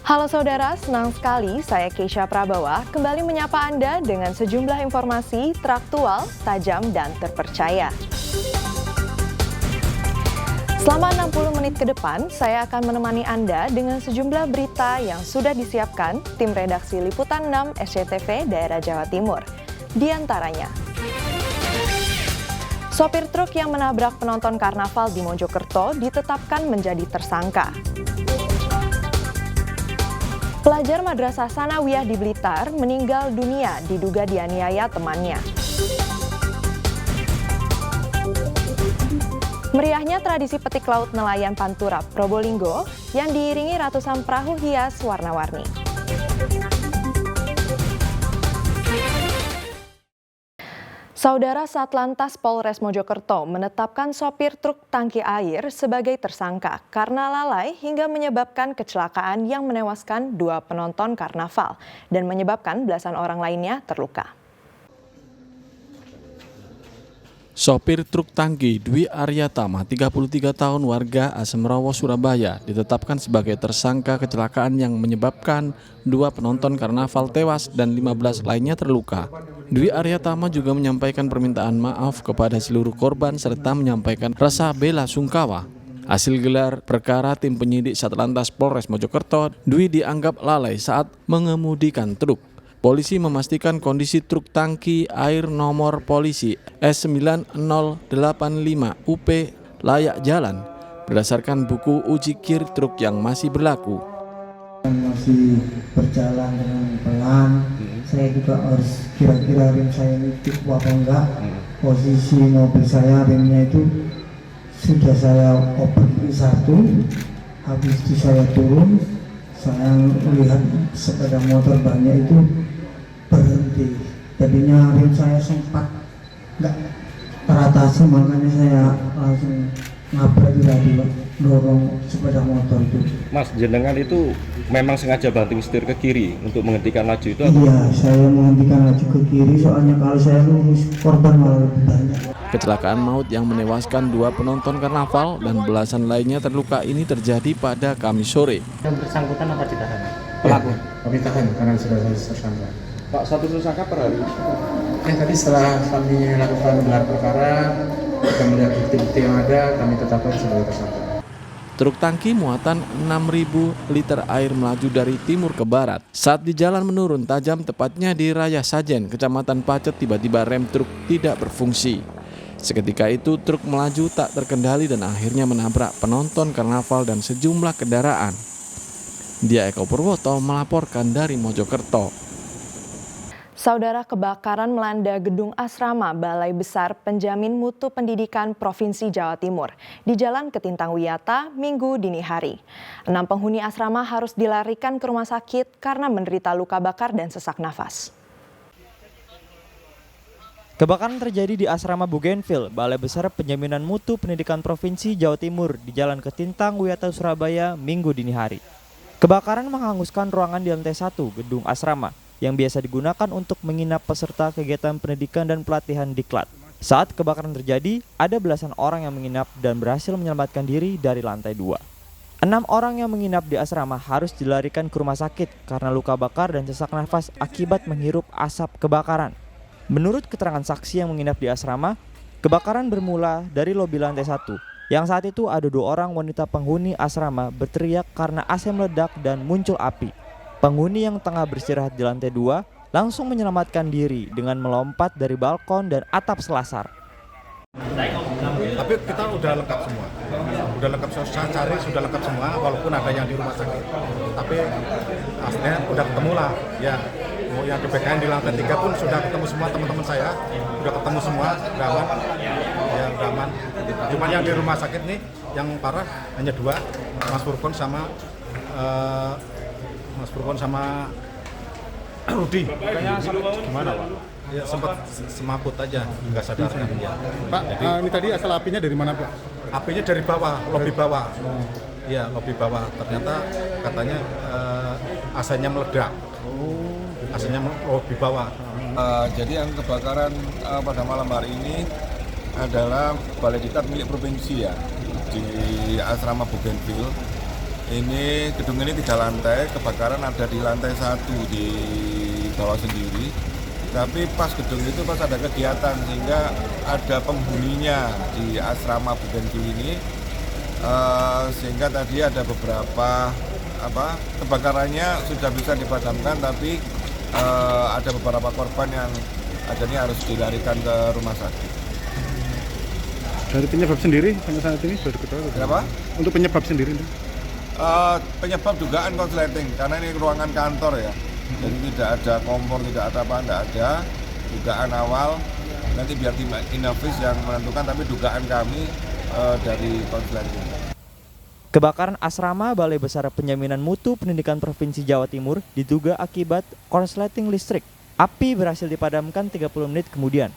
Halo saudara, senang sekali saya Keisha Prabawa kembali menyapa Anda dengan sejumlah informasi teraktual, tajam, dan terpercaya. Selama 60 menit ke depan, saya akan menemani Anda dengan sejumlah berita yang sudah disiapkan tim redaksi Liputan 6 SCTV daerah Jawa Timur. Di antaranya, sopir truk yang menabrak penonton karnaval di Mojokerto ditetapkan menjadi tersangka. Pelajar Madrasah Sanawiyah di Blitar meninggal dunia diduga dianiaya temannya. Meriahnya tradisi petik laut nelayan Pantura, Probolinggo yang diiringi ratusan perahu hias warna-warni. Saudara Satlantas Polres Mojokerto menetapkan sopir truk tangki air sebagai tersangka karena lalai hingga menyebabkan kecelakaan yang menewaskan 2 penonton karnaval dan menyebabkan belasan orang lainnya terluka. Sopir truk tangki Dwi Aryatama, 33 tahun warga Asemrowo, Surabaya, ditetapkan sebagai tersangka kecelakaan yang menyebabkan 2 penonton karnaval tewas dan 15 lainnya terluka. Dwi Aryatama juga menyampaikan permintaan maaf kepada seluruh korban serta menyampaikan rasa bela sungkawa. Hasil gelar perkara tim penyidik Satlantas Polres Mojokerto, Dwi dianggap lalai saat mengemudikan truk. Polisi memastikan kondisi truk tangki air nomor polisi S9085 UP layak jalan berdasarkan buku uji kir truk yang masih berlaku. Masih berjalan dengan pelan, saya juga harus kira-kira rem saya ini tipu apa enggak. Posisi mobil saya remnya itu sudah saya open satu, habis itu saya turun, saya melihat sepeda motor banyak itu berhenti, jadinya rem saya sempat nggak teratasi, makanya saya langsung nabrak tadi, dorong sepeda motor itu. Mas, jenengan itu memang sengaja banting setir ke kiri untuk menghentikan laju itu? Iya, saya menghentikan laju ke kiri soalnya kalau saya lurus korban malah lebih banyak. Kecelakaan maut yang menewaskan 2 penonton karnaval dan belasan lainnya terluka ini terjadi pada Kamis sore. Yang bersangkutan apa ditahan? Pelaku? Kami tahan karena sudah tersangka. Pak, satu tersangka per hari? Tadi setelah kami lakukan gelar perkara, kita melihat bukti-bukti yang ada, kami tetapkan sebagai tersangka. Truk tangki muatan 6.000 liter air melaju dari timur ke barat. Saat di jalan menurun tajam tepatnya di Raya Sajen, Kecamatan Pacet, tiba-tiba rem truk tidak berfungsi. Seketika itu truk melaju tak terkendali dan akhirnya menabrak penonton karnaval dan sejumlah kendaraan. Dia Eko Purwoto melaporkan dari Mojokerto. Saudara, kebakaran melanda gedung asrama Balai Besar Penjamin Mutu Pendidikan Provinsi Jawa Timur di Jalan Ketintang Wiyata Minggu dini hari. 6 penghuni asrama harus dilarikan ke rumah sakit karena menderita luka bakar dan sesak nafas. Kebakaran terjadi di asrama Bougainville, Balai Besar Penjaminan Mutu Pendidikan Provinsi Jawa Timur di Jalan Ketintang Wiyata, Surabaya Minggu dini hari. Kebakaran menghanguskan ruangan di lantai 1 gedung asrama yang biasa digunakan untuk menginap peserta kegiatan pendidikan dan pelatihan diklat. Saat kebakaran terjadi, ada belasan orang yang menginap dan berhasil menyelamatkan diri dari lantai 2. 6 orang yang menginap di asrama harus dilarikan ke rumah sakit karena luka bakar dan sesak nafas akibat menghirup asap kebakaran. Menurut keterangan saksi yang menginap di asrama, kebakaran bermula dari lobi lantai 1, yang saat itu ada 2 orang wanita penghuni asrama berteriak karena AC meledak dan muncul api. Penghuni yang tengah beristirahat di lantai 2 langsung menyelamatkan diri dengan melompat dari balkon dan atap selasar. Tapi kita udah lengkap semua, saya cari sudah lengkap semua, walaupun ada yang di rumah sakit. Tapi aslinya udah ketemu lah, ya. Yang di PKN di lantai 3 pun sudah ketemu semua teman-teman saya, sudah ketemu semua, udah aman, ya udah aman. Cuma yang di rumah sakit nih, yang parah hanya 2, Mas Furkon sama Rudi. Gimana Pak? Ya sempat semaput aja, nggak sadarkan dia. Pak, ini tadi asal apinya dari mana Pak? Apinya dari bawah, lobi bawah. Iya, lobi bawah. Ternyata katanya AC-nya meledak. AC-nya lobi bawah. Jadi yang kebakaran pada malam hari ini adalah balai diklat milik provinsi ya, di asrama Bougainville. Ini gedung ini 3 lantai, kebakaran ada di lantai 1 di bawah sendiri. Tapi pas gedung itu pas ada kegiatan sehingga ada penghuninya di asrama Bougainville ini, sehingga tadi ada beberapa kebakarannya sudah bisa dipadamkan, tapi ada beberapa korban yang akhirnya harus dilarikan ke rumah sakit. Dari penyebab sendiri sampai saat ini sudah diketahui? Kenapa? Untuk penyebab sendiri? Penyebab dugaan konsleting karena ini ruangan kantor ya. Jadi tidak ada kompor, tidak ada apa, tidak ada. Dugaan awal nanti biar tim Inavis yang menentukan, tapi dugaan kami dari konsleting. Kebakaran asrama Balai Besar Penjaminan Mutu Pendidikan Provinsi Jawa Timur diduga akibat korsleting listrik. Api berhasil dipadamkan 30 menit kemudian.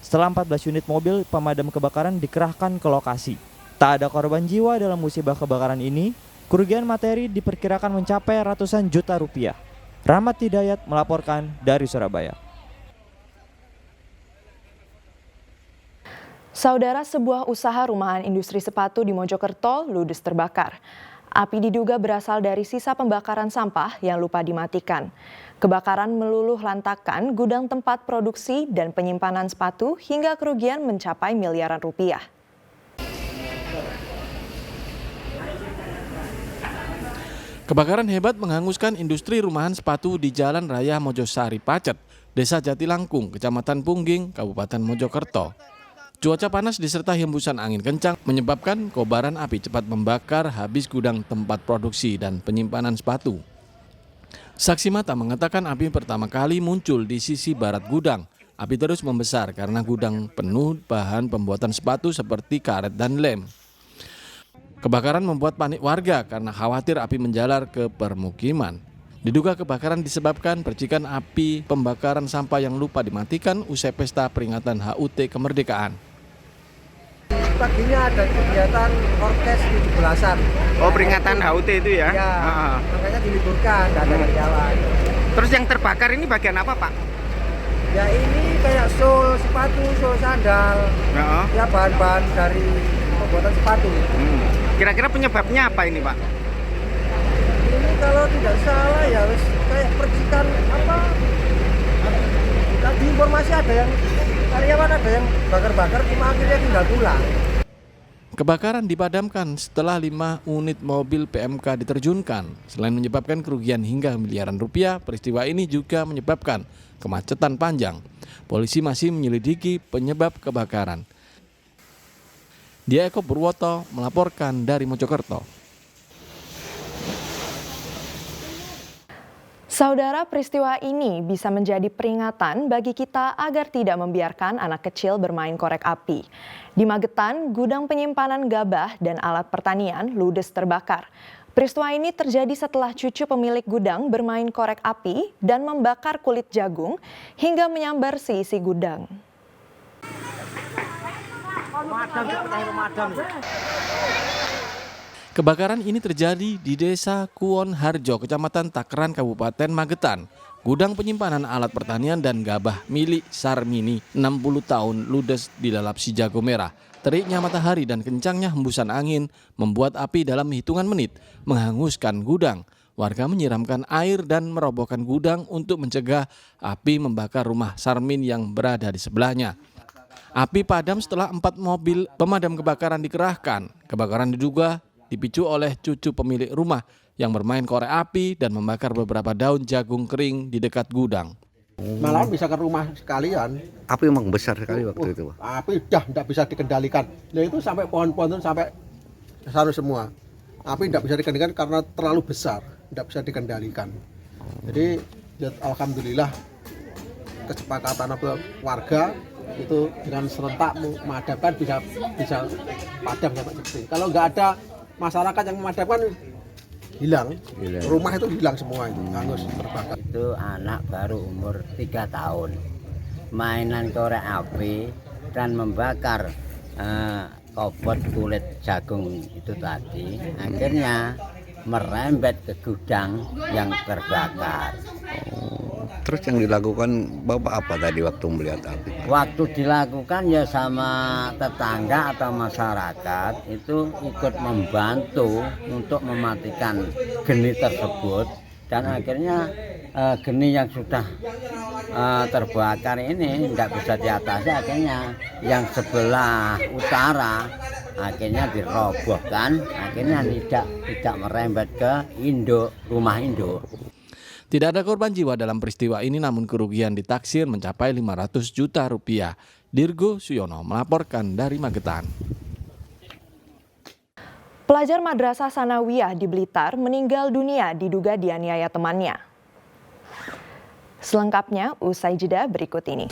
Setelah 14 unit mobil pemadam kebakaran dikerahkan ke lokasi. Tak ada korban jiwa dalam musibah kebakaran ini. Kerugian materi diperkirakan mencapai ratusan juta rupiah. Rahmat Hidayat melaporkan dari Surabaya. Saudara, sebuah usaha rumahan industri sepatu di Mojokerto ludes terbakar. Api diduga berasal dari sisa pembakaran sampah yang lupa dimatikan. Kebakaran meluluh lantakan gudang tempat produksi dan penyimpanan sepatu hingga kerugian mencapai miliaran rupiah. Kebakaran hebat menghanguskan industri rumahan sepatu di Jalan Raya Mojosari Pacet, Desa Jatilangkung, Kecamatan Pungging, Kabupaten Mojokerto. Cuaca panas disertai hembusan angin kencang menyebabkan kobaran api cepat membakar habis gudang tempat produksi dan penyimpanan sepatu. Saksi mata mengatakan api pertama kali muncul di sisi barat gudang. Api terus membesar karena gudang penuh bahan pembuatan sepatu seperti karet dan lem. Kebakaran membuat panik warga karena khawatir api menjalar ke permukiman. Diduga kebakaran disebabkan percikan api pembakaran sampah yang lupa dimatikan usai pesta peringatan HUT kemerdekaan. Paginya ada kegiatan orkes 17-an. Oh, peringatan HUT itu ya? Ya, makanya diliburkan, tidak ada karyawan. Terus yang terbakar ini bagian apa, Pak? Ya ini kayak sol sepatu, sol sandal, ya bahan-bahan dari pembuatan sepatu. Kira-kira penyebabnya apa ini, Pak? Ini kalau tidak salah ya kayak percikan apa? Tadi informasi ada yang karyawan ada yang bakar-bakar, cuma akhirnya tinggal pulang. Kebakaran dipadamkan setelah 5 unit mobil PMK diterjunkan. Selain menyebabkan kerugian hingga miliaran rupiah, peristiwa ini juga menyebabkan kemacetan panjang. Polisi masih menyelidiki penyebab kebakaran. Dia Eko Purwoto melaporkan dari Mojokerto. Saudara, peristiwa ini bisa menjadi peringatan bagi kita agar tidak membiarkan anak kecil bermain korek api. Di Magetan, gudang penyimpanan gabah dan alat pertanian ludes terbakar. Peristiwa ini terjadi setelah cucu pemilik gudang bermain korek api dan membakar kulit jagung hingga menyambar seisi gudang. Kebakaran ini terjadi di Desa Kuon Harjo, Kecamatan Takran, Kabupaten Magetan. Gudang penyimpanan alat pertanian dan gabah milik Sarmini, 60 tahun, ludes dilalap si jago merah. Teriknya matahari dan kencangnya hembusan angin membuat api dalam hitungan menit menghanguskan gudang. Warga menyiramkan air dan merobohkan gudang untuk mencegah api membakar rumah Sarmin yang berada di sebelahnya. Api padam setelah 4 mobil pemadam kebakaran dikerahkan. Kebakaran diduga dipicu oleh cucu pemilik rumah yang bermain korek api dan membakar beberapa daun jagung kering di dekat gudang. Malahan bisa ke rumah sekalian. Api memang besar sekali waktu itu, Pak. Api dah tidak bisa dikendalikan. Nah itu sampai pohon-pohon sampai sana semua. Api tidak bisa dikendalikan karena terlalu besar, tidak bisa dikendalikan. Jadi ya, alhamdulillah kesepakatan warga itu dengan serentak memadamkan bisa padam sampai seperti. Kalau nggak ada masyarakat yang memadamkan hilang. Rumah itu hilang semua itu, hangus terbakar. Itu anak baru umur 3 tahun mainan korek api dan membakar kopot kulit jagung itu tadi, akhirnya merembet ke gudang yang terbakar. Terus yang dilakukan Bapak apa tadi waktu melihat api? Waktu dilakukan ya sama tetangga atau masyarakat itu ikut membantu untuk mematikan geni tersebut, dan akhirnya geni yang sudah terbakar ini tidak bisa diatasi, akhirnya yang sebelah utara akhirnya dirobohkan, akhirnya tidak merembet ke rumah induk. Tidak ada korban jiwa dalam peristiwa ini, namun kerugian ditaksir mencapai 500 juta rupiah. Dirgo Suyono melaporkan dari Magetan. Pelajar Madrasah Sanawiyah di Blitar meninggal dunia diduga dianiaya temannya. Selengkapnya usai jeda berikut ini.